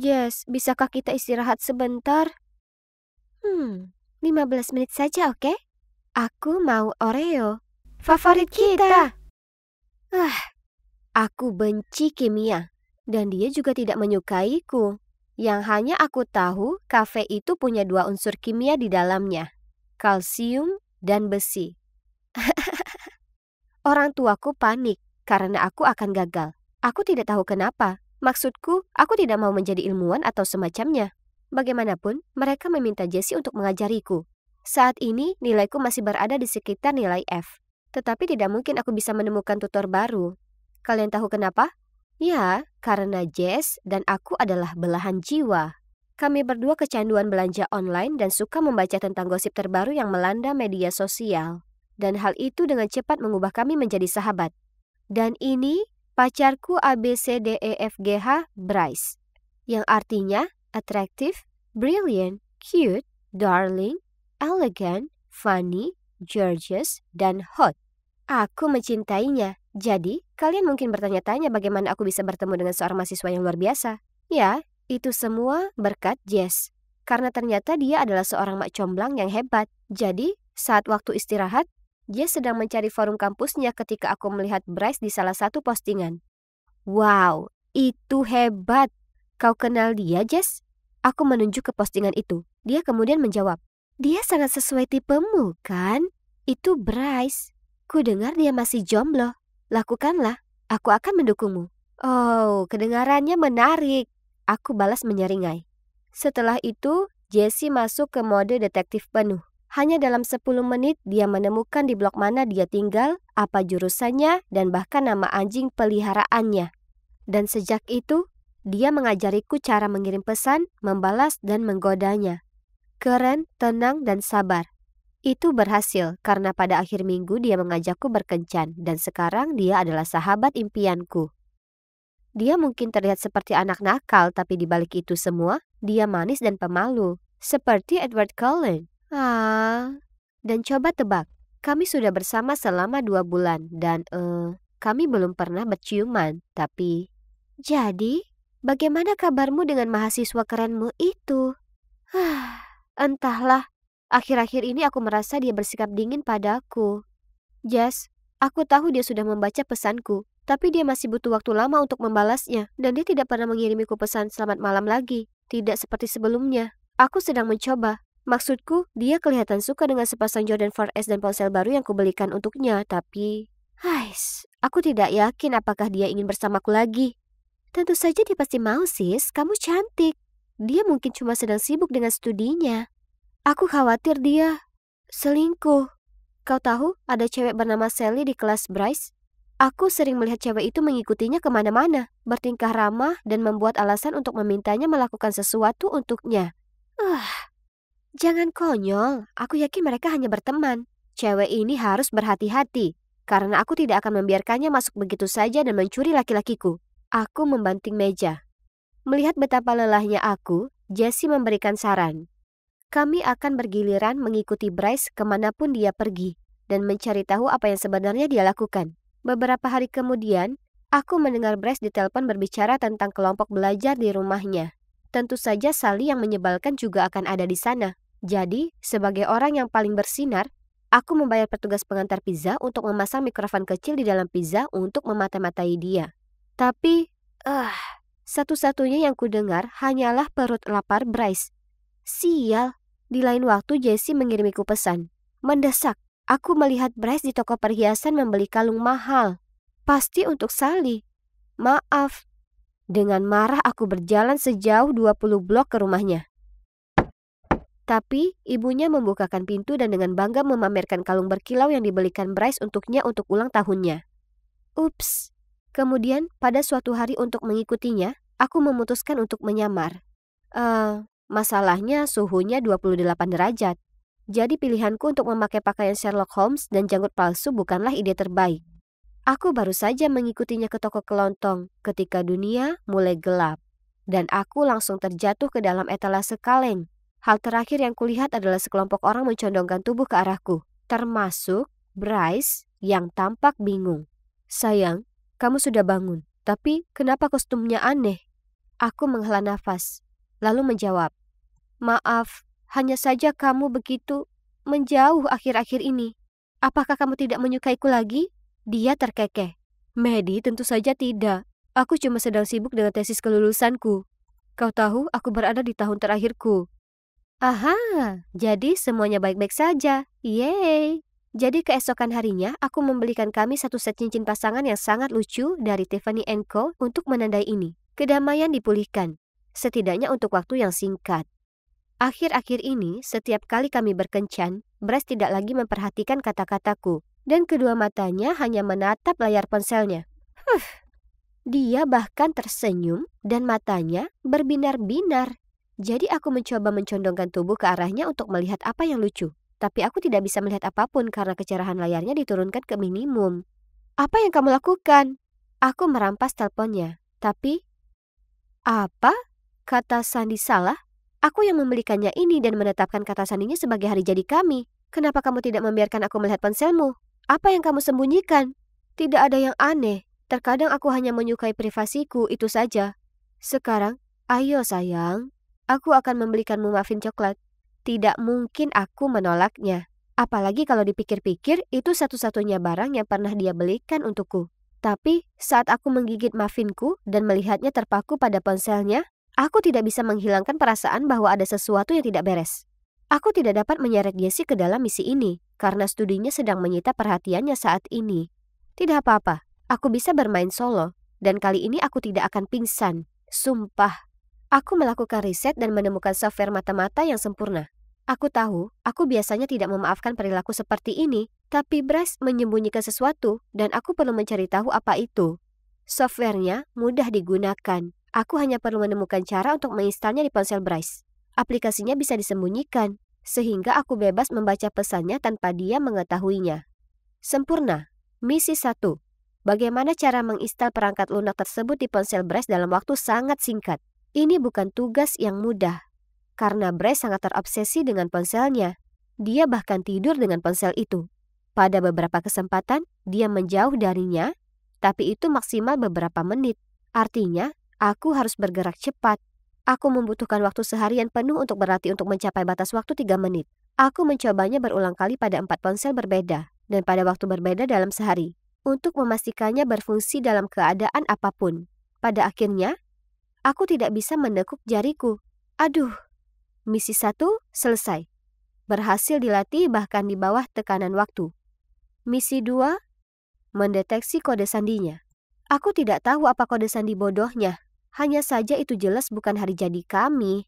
Jess, bisakah kita istirahat sebentar? 15 menit saja, oke? Aku mau Oreo. Favorit kita. Aku benci kimia. Dan dia juga tidak menyukaiku. Yang hanya aku tahu, kafe itu punya 2 unsur kimia di dalamnya. Kalsium dan besi. Orang tuaku panik karena aku akan gagal. Aku tidak tahu kenapa. Maksudku, aku tidak mau menjadi ilmuwan atau semacamnya. Bagaimanapun, mereka meminta Jessie untuk mengajariku. Saat ini, nilaiku masih berada di sekitar nilai F. Tetapi tidak mungkin aku bisa menemukan tutor baru. Kalian tahu kenapa? Ya, karena Jess dan aku adalah belahan jiwa. Kami berdua kecanduan belanja online dan suka membaca tentang gosip terbaru yang melanda media sosial. Dan hal itu dengan cepat mengubah kami menjadi sahabat. Dan ini pacarku ABCDEFGH Bryce. Yang artinya attractive, brilliant, cute, darling, elegant, funny, gorgeous, dan hot. Aku mencintainya. Jadi, kalian mungkin bertanya-tanya bagaimana aku bisa bertemu dengan seorang mahasiswa yang luar biasa. Ya, itu semua berkat Jess. Karena ternyata dia adalah seorang mak comblang yang hebat. Jadi, saat waktu istirahat, Jess sedang mencari forum kampusnya ketika aku melihat Bryce di salah satu postingan. Wow, itu hebat. Kau kenal dia, Jess? Aku menunjuk ke postingan itu. Dia kemudian menjawab, dia sangat sesuai tipemu, kan? Itu Bryce. Ku dengar dia masih jomblo. Lakukanlah, aku akan mendukungmu. Oh, kedengarannya menarik. Aku balas menyeringai. Setelah itu, Jessie masuk ke mode detektif penuh. Hanya dalam 10 menit dia menemukan di blok mana dia tinggal, apa jurusannya, dan bahkan nama anjing peliharaannya. Dan sejak itu, dia mengajariku cara mengirim pesan, membalas, dan menggodanya. Keren, tenang, dan sabar. Itu berhasil karena pada akhir minggu dia mengajakku berkencan dan sekarang dia adalah sahabat impianku. Dia mungkin terlihat seperti anak nakal tapi di balik itu semua dia manis dan pemalu seperti Edward Cullen. Dan coba tebak, kami sudah bersama selama 2 bulan dan kami belum pernah berciuman tapi... Jadi, bagaimana kabarmu dengan mahasiswa kerenmu itu? Entahlah. Akhir-akhir ini aku merasa dia bersikap dingin padaku. Jess, aku tahu dia sudah membaca pesanku, tapi dia masih butuh waktu lama untuk membalasnya, dan dia tidak pernah mengirimiku pesan selamat malam lagi. Tidak seperti sebelumnya. Aku sedang mencoba. Maksudku, dia kelihatan suka dengan sepasang Jordan 4S dan ponsel baru yang kubelikan untuknya, tapi... aku tidak yakin apakah dia ingin bersamaku lagi. Tentu saja dia pasti mau, sis. Kamu cantik. Dia mungkin cuma sedang sibuk dengan studinya. Aku khawatir dia selingkuh. Kau tahu ada cewek bernama Sally di kelas Bryce? Aku sering melihat cewek itu mengikutinya kemana-mana, bertingkah ramah dan membuat alasan untuk memintanya melakukan sesuatu untuknya. Jangan konyol, aku yakin mereka hanya berteman. Cewek ini harus berhati-hati, karena aku tidak akan membiarkannya masuk begitu saja dan mencuri laki-lakiku. Aku membanting meja. Melihat betapa lelahnya aku, Jessie memberikan saran. Kami akan bergiliran mengikuti Bryce kemanapun dia pergi dan mencari tahu apa yang sebenarnya dia lakukan. Beberapa hari kemudian, aku mendengar Bryce ditelepon berbicara tentang kelompok belajar di rumahnya. Tentu saja Sally yang menyebalkan juga akan ada di sana. Jadi, sebagai orang yang paling bersinar, aku membayar petugas pengantar pizza untuk memasang mikrofon kecil di dalam pizza untuk memata-matai dia. Tapi, satu-satunya yang kudengar hanyalah perut lapar Bryce. Sial. Di lain waktu Jessie mengirimiku pesan. Mendesak, aku melihat Bryce di toko perhiasan membeli kalung mahal. Pasti untuk Sally. Maaf. Dengan marah aku berjalan sejauh 20 blok ke rumahnya. Tapi ibunya membukakan pintu dan dengan bangga memamerkan kalung berkilau yang dibelikan Bryce untuknya untuk ulang tahunnya. Ups. Kemudian pada suatu hari untuk mengikutinya, aku memutuskan untuk menyamar. Masalahnya suhunya 28 derajat. Jadi pilihanku untuk memakai pakaian Sherlock Holmes dan janggut palsu bukanlah ide terbaik. Aku baru saja mengikutinya ke toko kelontong ketika dunia mulai gelap. Dan aku langsung terjatuh ke dalam etalase kaleng. Hal terakhir yang kulihat adalah sekelompok orang mencondongkan tubuh ke arahku. Termasuk Bryce yang tampak bingung. Sayang, kamu sudah bangun. Tapi kenapa kostumnya aneh? Aku menghela nafas, lalu menjawab, "Maaf, hanya saja kamu begitu menjauh akhir-akhir ini. Apakah kamu tidak menyukaiku lagi?" Dia terkekeh. "Medi, tentu saja tidak. Aku cuma sedang sibuk dengan tesis kelulusanku. Kau tahu, aku berada di tahun terakhirku." Aha, jadi semuanya baik-baik saja. Yeay. Jadi keesokan harinya, aku membelikan kami satu set cincin pasangan yang sangat lucu dari Tiffany & Co. untuk menandai ini. Kedamaian dipulihkan, setidaknya untuk waktu yang singkat. Akhir-akhir ini, setiap kali kami berkencan, Bryce tidak lagi memperhatikan kata-kataku, dan kedua matanya hanya menatap layar ponselnya. Dia bahkan tersenyum dan matanya berbinar-binar. Jadi aku mencoba mencondongkan tubuh ke arahnya untuk melihat apa yang lucu. Tapi aku tidak bisa melihat apapun karena kecerahan layarnya diturunkan ke minimum. "Apa yang kamu lakukan?" Aku merampas teleponnya. Tapi, "Apa?" Kata Sandy salah. "Aku yang membelikannya ini dan menetapkan kata sandinya sebagai hari jadi kami. Kenapa kamu tidak membiarkan aku melihat ponselmu? Apa yang kamu sembunyikan?" "Tidak ada yang aneh. Terkadang aku hanya menyukai privasiku, itu saja." "Sekarang, ayo sayang. Aku akan membelikanmu muffin coklat." Tidak mungkin aku menolaknya. Apalagi kalau dipikir-pikir itu satu-satunya barang yang pernah dia belikan untukku. Tapi saat aku menggigit muffinku dan melihatnya terpaku pada ponselnya, aku tidak bisa menghilangkan perasaan bahwa ada sesuatu yang tidak beres. Aku tidak dapat menyeret Jessie ke dalam misi ini karena studinya sedang menyita perhatiannya saat ini. Tidak apa-apa, aku bisa bermain solo dan kali ini aku tidak akan pingsan. Sumpah. Aku melakukan riset dan menemukan software mata-mata yang sempurna. Aku tahu, aku biasanya tidak memaafkan perilaku seperti ini, tapi Bryce menyembunyikan sesuatu dan aku perlu mencari tahu apa itu. Softwarenya mudah digunakan. Aku hanya perlu menemukan cara untuk menginstalnya di ponsel Bryce. Aplikasinya bisa disembunyikan, sehingga aku bebas membaca pesannya tanpa dia mengetahuinya. Sempurna. Misi 1. Bagaimana cara menginstal perangkat lunak tersebut di ponsel Bryce dalam waktu sangat singkat. Ini bukan tugas yang mudah, karena Bryce sangat terobsesi dengan ponselnya. Dia bahkan tidur dengan ponsel itu. Pada beberapa kesempatan, dia menjauh darinya, tapi itu maksimal beberapa menit. Artinya, aku harus bergerak cepat. Aku membutuhkan waktu seharian penuh untuk berlatih untuk mencapai batas waktu 3 menit. Aku mencobanya berulang kali pada 4 ponsel berbeda, dan pada waktu berbeda dalam sehari, untuk memastikannya berfungsi dalam keadaan apapun. Pada akhirnya, aku tidak bisa menekuk jariku. Aduh, misi 1 selesai. Berhasil dilatih bahkan di bawah tekanan waktu. Misi 2, mendeteksi kode sandinya. Aku tidak tahu apa kode sandi bodohnya. Hanya saja itu jelas bukan hari jadi kami.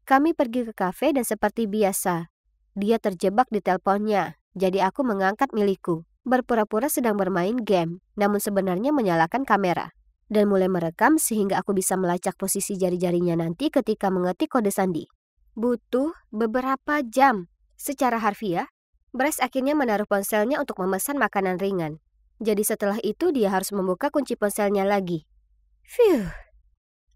Kami pergi ke kafe dan seperti biasa, dia terjebak di teleponnya. Jadi aku mengangkat milikku, berpura-pura sedang bermain game, namun sebenarnya menyalakan kamera. Dan mulai merekam sehingga aku bisa melacak posisi jari-jarinya nanti ketika mengetik kode sandi. Butuh beberapa jam. Secara harfiah, Bryce akhirnya menaruh ponselnya untuk memesan makanan ringan. Jadi setelah itu dia harus membuka kunci ponselnya lagi. Phew.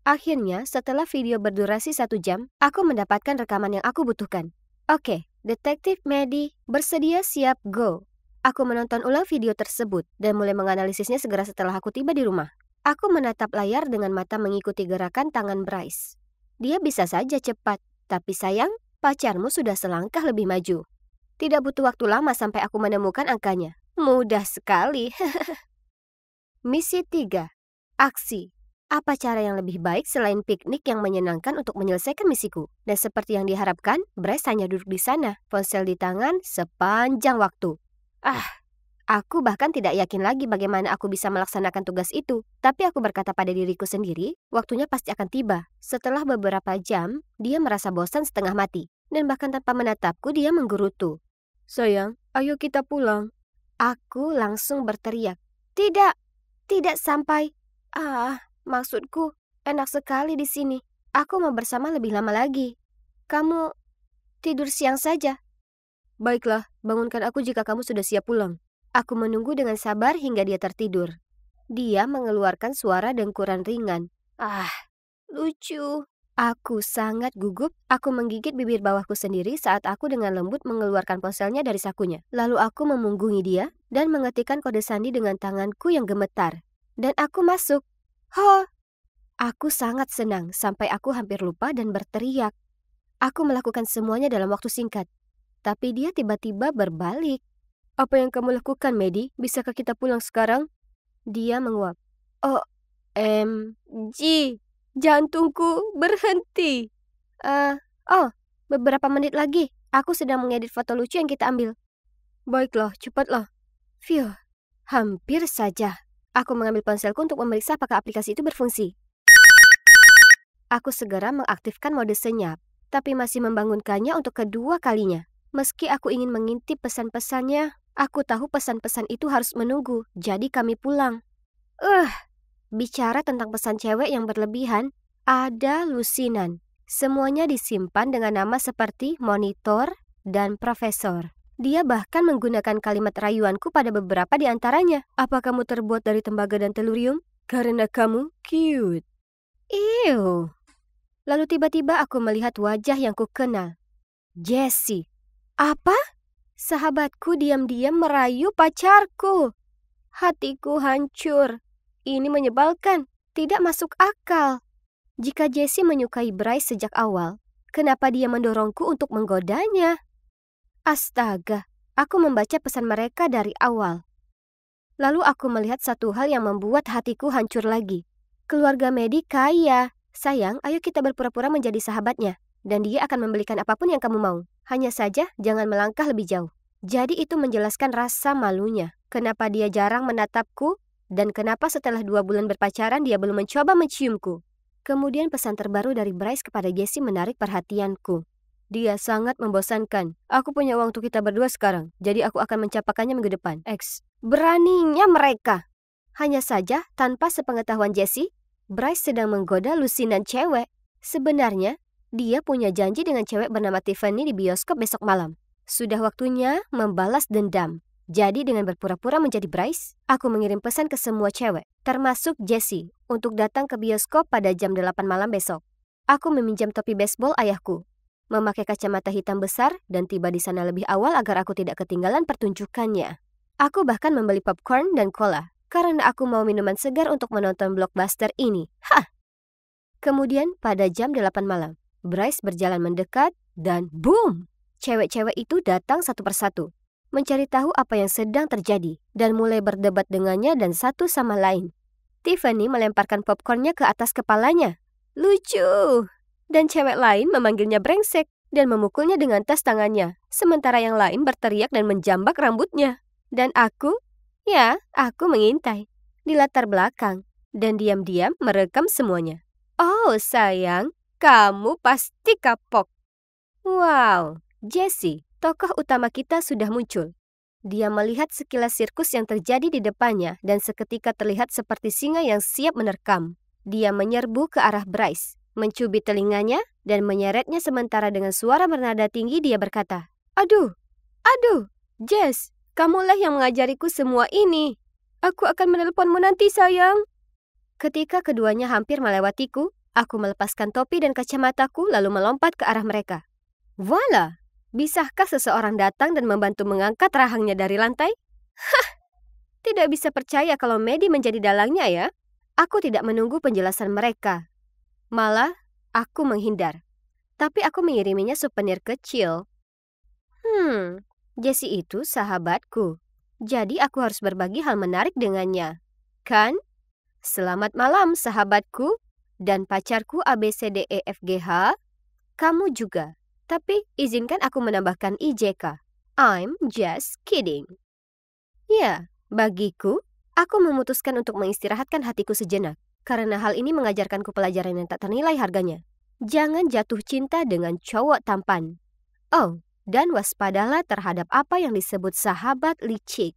Akhirnya setelah video berdurasi 1 jam, aku mendapatkan rekaman yang aku butuhkan. Oke, Detektif Medi, bersedia siap go. Aku menonton ulang video tersebut dan mulai menganalisisnya segera setelah aku tiba di rumah. Aku menatap layar dengan mata mengikuti gerakan tangan Bryce. Dia bisa saja cepat, tapi sayang, pacarmu sudah selangkah lebih maju. Tidak butuh waktu lama sampai aku menemukan angkanya. Mudah sekali. Misi 3. Aksi. Apa cara yang lebih baik selain piknik yang menyenangkan untuk menyelesaikan misiku? Dan seperti yang diharapkan, Bryce hanya duduk di sana, ponsel di tangan sepanjang waktu. Aku bahkan tidak yakin lagi bagaimana aku bisa melaksanakan tugas itu. Tapi aku berkata pada diriku sendiri, waktunya pasti akan tiba. Setelah beberapa jam, dia merasa bosan setengah mati. Dan bahkan tanpa menatapku, dia menggerutu. Sayang, ayo kita pulang. Aku langsung berteriak. Tidak, tidak sampai. Maksudku, enak sekali di sini. Aku mau bersama lebih lama lagi. Kamu tidur siang saja. Baiklah, bangunkan aku jika kamu sudah siap pulang. Aku menunggu dengan sabar hingga dia tertidur. Dia mengeluarkan suara dengkuran ringan. Lucu. Aku sangat gugup. Aku menggigit bibir bawahku sendiri saat aku dengan lembut mengeluarkan ponselnya dari sakunya. Lalu aku memunggungi dia dan mengetikkan kode sandi dengan tanganku yang gemetar. Dan aku masuk. Ho! Aku sangat senang sampai aku hampir lupa dan berteriak. Aku melakukan semuanya dalam waktu singkat. Tapi dia tiba-tiba berbalik. Apa yang kamu lakukan, Medi? Bisakah kita pulang sekarang? Dia menguap. OMG, jantungku berhenti. Beberapa menit lagi. Aku sedang mengedit foto lucu yang kita ambil. Baiklah, cepatlah. Phew, hampir saja. Aku mengambil ponselku untuk memeriksa apakah aplikasi itu berfungsi. Aku segera mengaktifkan mode senyap, tapi masih membangunkannya untuk kedua kalinya. Meski aku ingin mengintip pesan-pesannya, aku tahu pesan-pesan itu harus menunggu, jadi kami pulang. Bicara tentang pesan cewek yang berlebihan, ada lusinan. Semuanya disimpan dengan nama seperti monitor dan profesor. Dia bahkan menggunakan kalimat rayuanku pada beberapa di antaranya. Apa kamu terbuat dari tembaga dan telurium? Karena kamu cute. Ew. Lalu tiba-tiba aku melihat wajah yang kukenal. Jessie. Apa? Sahabatku diam-diam merayu pacarku. Hatiku hancur. Ini menyebalkan. Tidak masuk akal. Jika Jessie menyukai Bryce sejak awal, kenapa dia mendorongku untuk menggodanya? Astaga, aku membaca pesan mereka dari awal. Lalu aku melihat satu hal yang membuat hatiku hancur lagi. Keluarga Medi kaya. Sayang, ayo kita berpura-pura menjadi sahabatnya. Dan dia akan membelikan apapun yang kamu mau. Hanya saja, jangan melangkah lebih jauh. Jadi itu menjelaskan rasa malunya. Kenapa dia jarang menatapku, dan kenapa setelah 2 bulan berpacaran dia belum mencoba menciumku. Kemudian pesan terbaru dari Bryce kepada Jessie menarik perhatianku. Dia sangat membosankan. Aku punya uang untuk kita berdua sekarang, jadi aku akan mencapakannya minggu depan. X. Beraninya mereka. Hanya saja, tanpa sepengetahuan Jessie, Bryce sedang menggoda lusinan cewek. Sebenarnya, dia punya janji dengan cewek bernama Tiffany di bioskop besok malam. Sudah waktunya membalas dendam. Jadi dengan berpura-pura menjadi Bryce, aku mengirim pesan ke semua cewek, termasuk Jessie, untuk datang ke bioskop pada jam 8 malam besok. Aku meminjam topi baseball ayahku, memakai kacamata hitam besar, dan tiba di sana lebih awal agar aku tidak ketinggalan pertunjukannya. Aku bahkan membeli popcorn dan cola, karena aku mau minuman segar untuk menonton blockbuster ini. Kemudian pada jam 8 malam, Bryce berjalan mendekat dan boom! Cewek-cewek itu datang satu persatu, mencari tahu apa yang sedang terjadi, dan mulai berdebat dengannya dan satu sama lain. Tiffany melemparkan popcornnya ke atas kepalanya. Lucu! Dan cewek lain memanggilnya brengsek dan memukulnya dengan tas tangannya, sementara yang lain berteriak dan menjambak rambutnya. Dan aku mengintai di latar belakang dan diam-diam merekam semuanya. Oh sayang, kamu pasti kapok. Wow, Jessie, tokoh utama kita sudah muncul. Dia melihat sekilas sirkus yang terjadi di depannya dan seketika terlihat seperti singa yang siap menerkam. Dia menyerbu ke arah Bryce, mencubit telinganya dan menyeretnya sementara dengan suara bernada tinggi dia berkata, Aduh, Jess. Kamulah yang mengajariku semua ini. Aku akan menelponmu nanti, sayang. Ketika keduanya hampir melewatiku, aku melepaskan topi dan kacamataku lalu melompat ke arah mereka. Voila! Bisakah seseorang datang dan membantu mengangkat rahangnya dari lantai? Tidak bisa percaya kalau Medi menjadi dalangnya ya. Aku tidak menunggu penjelasan mereka. Malah, aku menghindar. Tapi aku mengiriminya souvenir kecil. Jessie itu sahabatku. Jadi aku harus berbagi hal menarik dengannya. Kan? Selamat malam sahabatku dan pacarku ABCDEFGH. Kamu juga. Tapi izinkan aku menambahkan IJK. I'm just kidding. Ya, bagiku, aku memutuskan untuk mengistirahatkan hatiku sejenak. Karena hal ini mengajarkanku pelajaran yang tak ternilai harganya. Jangan jatuh cinta dengan cowok tampan. Oh, dan waspadalah terhadap apa yang disebut sahabat licik.